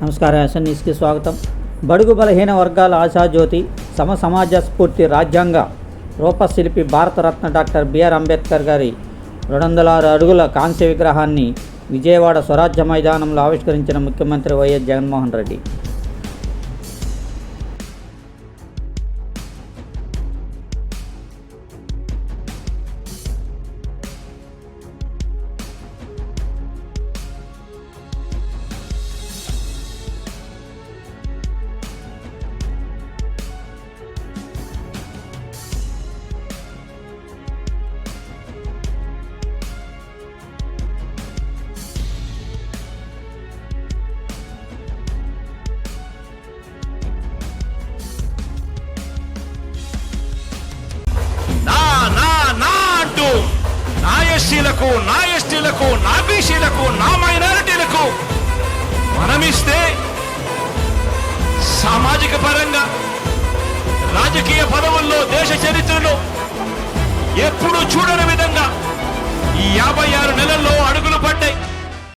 నమస్కారం. ఎస్ఎన్ న్యూస్కి స్వాగతం. బడుగు బలహీన వర్గాల ఆశాజ్యోతి, సమాజ స్ఫూర్తి రాజ్యాంగ రూపశిల్పి భారతరత్న డాక్టర్ బిఆర్ అంబేద్కర్ గారి 206 అడుగుల కాంస్య విగ్రహాన్ని విజయవాడ స్వరాజ్య మైదానంలో ఆవిష్కరించిన ముఖ్యమంత్రి వైఎస్ జగన్మోహన్ రెడ్డి. నా ఎస్సీలకు, నా ఎస్టీలకు, నా బీసీలకు, నా మైనారిటీలకు మనమిస్తే సామాజిక పరంగా రాజకీయ పదవుల్లో దేశ చరిత్రలో ఎప్పుడూ చూడని విధంగా ఈ 56 నెలల్లో అడుగులు పడ్డాయి.